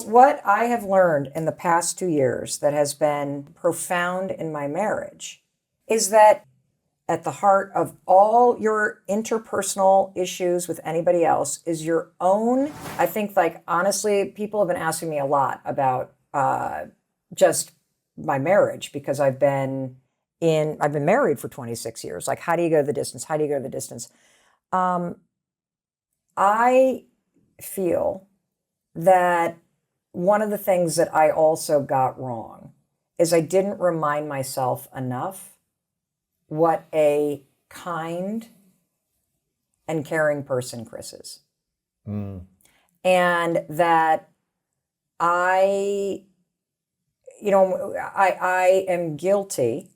what I have learned in the past 2 years that has been profound in my marriage is that at the heart of all your interpersonal issues with anybody else is your own. I think, like, honestly, people have been asking me a lot about just my marriage because I've been married for 26 years. Like, how do you go the distance? How do you go the distance? I feel that one of the things that I also got wrong is I didn't remind myself enough what a kind and caring person Chris is. And that I am guilty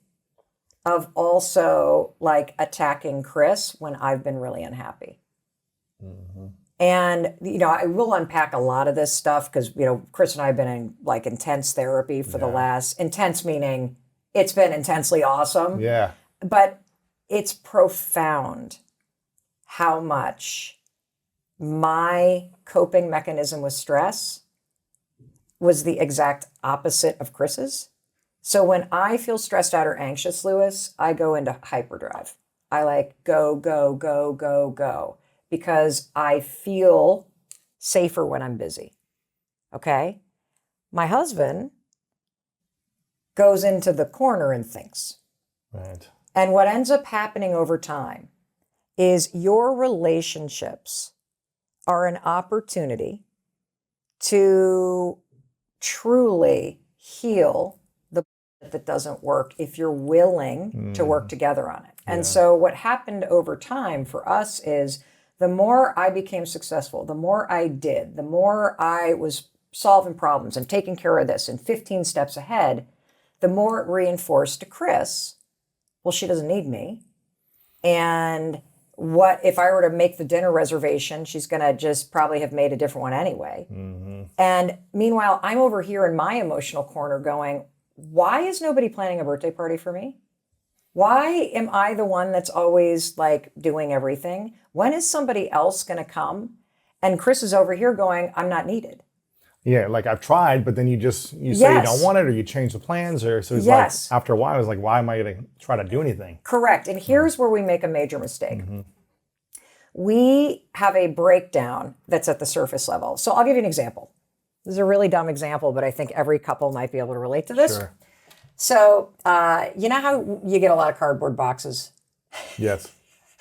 of also like attacking Chris when I've been really unhappy. And, I will unpack a lot of this stuff because, Chris and I have been in like intense therapy for the last, intense meaning it's been intensely awesome. Yeah. But it's profound how much my coping mechanism with stress was the exact opposite of Chris's. So when I feel stressed out or anxious, Lewis, I go into hyperdrive. I like go, go, go, go, go, because I feel safer when I'm busy. Okay? My husband goes into the corner and thinks. Right. And what ends up happening over time is your relationships are an opportunity to truly heal the that doesn't work if you're willing to work together on it. And so what happened over time for us is the more I became successful, the more I did, the more I was solving problems and taking care of this and 15 steps ahead, the more it reinforced to Chris, well, she doesn't need me. And what if I were to make the dinner reservation, she's going to just probably have made a different one anyway. And meanwhile, I'm over here in my emotional corner going, why is nobody planning a birthday party for me? Why am I the one that's always like doing everything? When is somebody else going to come? And Chris is over here going, I'm not needed. Yeah, like I've tried, but then you say you don't want it, or you change the plans, or so it's like after a while, I was like, why am I going to try to do anything? Correct. And here's where we make a major mistake. We have a breakdown that's at the surface level. So I'll give you an example. This is a really dumb example, but I think every couple might be able to relate to this. Sure. So you know how you get a lot of cardboard boxes? Yes.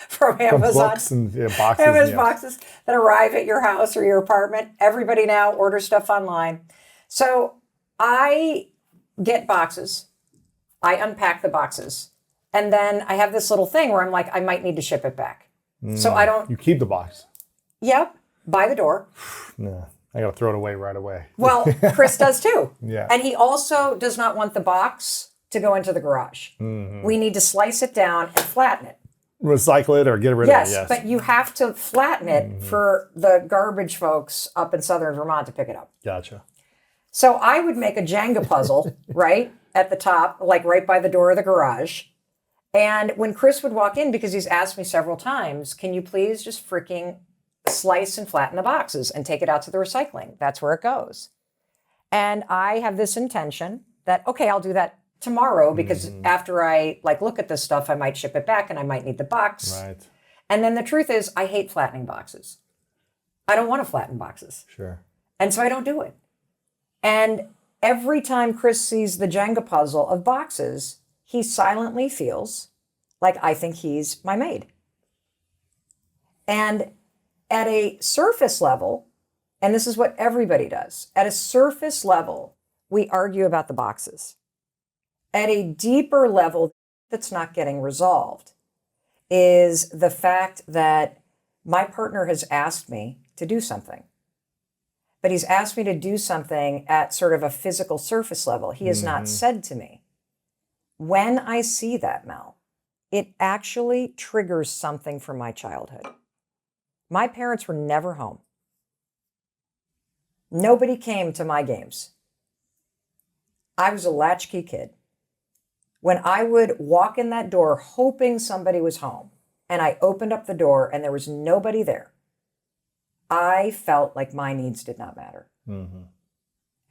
From Amazon. Books and boxes. Amazon boxes that arrive at your house or your apartment. Everybody now orders stuff online. So I get boxes. I unpack the boxes. And then I have this little thing where I'm like, I might need to ship it back. So I don't... You keep the box. Yep. By the door. No, I got to throw it away right away. Well, Chris does too. Yeah. And he also does not want the box to go into the garage. We need to slice it down and flatten it. Recycle it or get rid of it, yes. But you have to flatten it for the garbage folks up in southern Vermont to pick it up. Gotcha. So I would make a Jenga puzzle, right, at the top, like right by the door of the garage. And when Chris would walk in, because he's asked me several times, can you please just freaking slice and flatten the boxes and take it out to the recycling? That's where it goes. And I have this intention that, okay, I'll do that tomorrow because after I look at this stuff, I might ship it back and I might need the box. Right. And then the truth is I hate flattening boxes. I don't want to flatten boxes. Sure. And so I don't do it. And every time Chris sees the Jenga puzzle of boxes, he silently feels like I think he's my maid. And at a surface level, and this is what everybody does, at a surface level, we argue about the boxes. At a deeper level that's not getting resolved is the fact that my partner has asked me to do something. But he's asked me to do something at sort of a physical surface level. He has not said to me, when I see that, Mel, it actually triggers something from my childhood. My parents were never home. Nobody came to my games. I was a latchkey kid. When I would walk in that door hoping somebody was home, and I opened up the door and there was nobody there, I felt like my needs did not matter.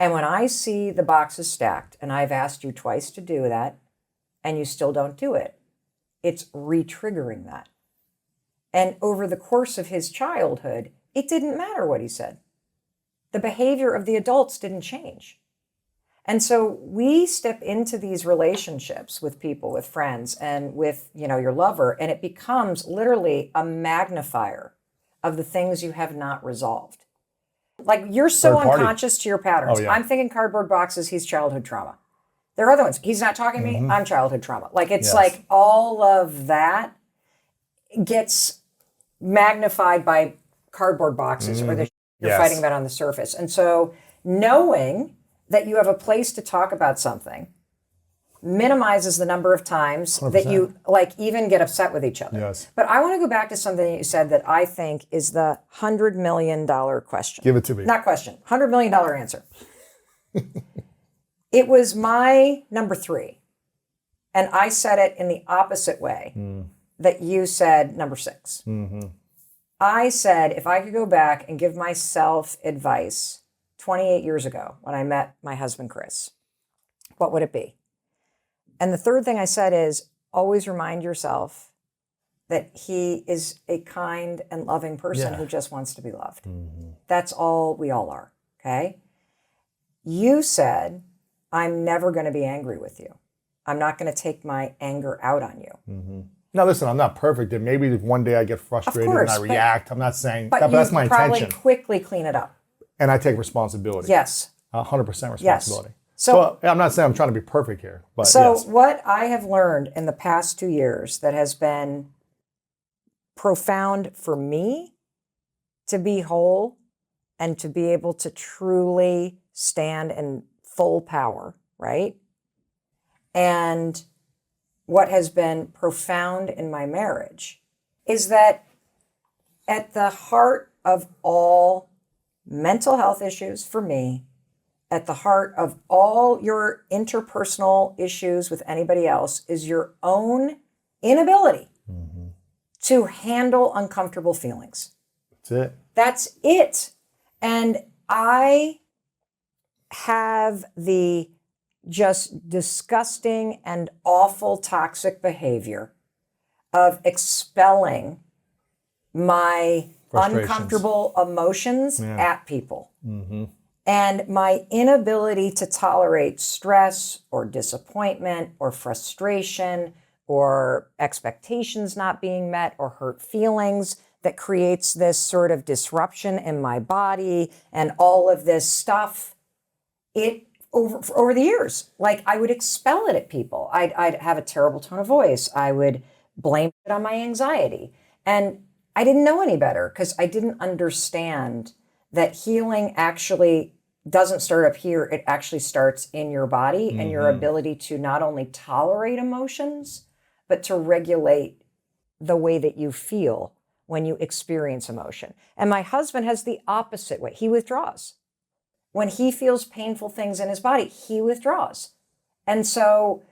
And when I see the boxes stacked, and I've asked you twice to do that, and you still don't do it, it's re-triggering that. And over the course of his childhood, it didn't matter what he said. The behavior of the adults didn't change. And so we step into these relationships with people, with friends, and with, your lover, and it becomes literally a magnifier of the things you have not resolved. Like, you're so unconscious to your patterns. Oh, yeah. I'm thinking cardboard boxes, he's childhood trauma. There are other ones. He's not talking to me, I'm childhood trauma. Like, it's like all of that gets magnified by cardboard boxes or the you're fighting about on the surface. And so knowing that you have a place to talk about something minimizes the number of times 100%. That you even get upset with each other. Yes. But I want to go back to something that you said that I think is the $100 million question. Give it to me. Not question, $100 million answer. It was my number 3. And I said it in the opposite way that you said number 6. Mm-hmm. I said, if I could go back and give myself advice 28 years ago when I met my husband, Chris, what would it be? And the third thing I said is always remind yourself that he is a kind and loving person who just wants to be loved. Mm-hmm. That's all we all are, okay? You said, I'm never going to be angry with you. I'm not going to take my anger out on you. Mm-hmm. Now, listen, I'm not perfect. And maybe one day I get frustrated and I react. I'm not saying that, but that's my intention. But you probably quickly clean it up. And I take responsibility. Yes. 100% responsibility. Yes. So I'm not saying I'm trying to be perfect here. But what I have learned in the past 2 years that has been profound for me to be whole and to be able to truly stand in full power, right? And what has been profound in my marriage is that at the heart of all mental health issues for me, at the heart of all your interpersonal issues with anybody else is your own inability to handle uncomfortable feelings. That's it. That's it. And I have the just disgusting and awful toxic behavior of expelling my uncomfortable emotions at people. Mm-hmm. And my inability to tolerate stress or disappointment or frustration or expectations not being met or hurt feelings that creates this sort of disruption in my body and all of this stuff. Over the years, like I would expel it at people. I'd have a terrible tone of voice. I would blame it on my anxiety. And I didn't know any better because I didn't understand that healing actually doesn't start up here. It actually starts in your body and your ability to not only tolerate emotions, but to regulate the way that you feel when you experience emotion. And my husband has the opposite way. He withdraws. When he feels painful things in his body, he withdraws. And so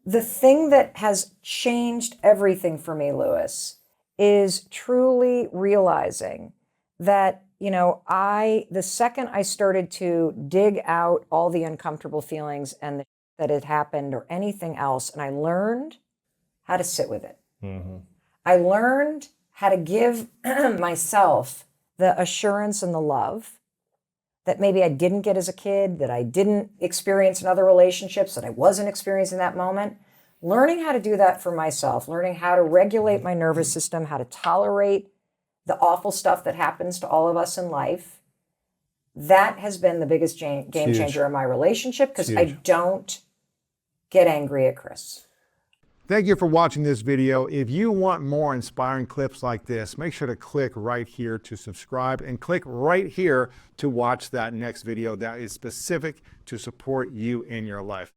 the thing that has changed everything for me, Lewis, is truly realizing that, the second I started to dig out all the uncomfortable feelings and that had happened or anything else, and I learned how to sit with it. Mm-hmm. I learned how to give myself the assurance and the love that maybe I didn't get as a kid, that I didn't experience in other relationships, that I wasn't experiencing in that moment. Learning how to do that for myself, learning how to regulate my nervous system, how to tolerate the awful stuff that happens to all of us in life, that has been the biggest game changer in my relationship because I don't get angry at Chris. Thank you for watching this video. If you want more inspiring clips like this, make sure to click right here to subscribe and click right here to watch that next video that is specific to support you in your life.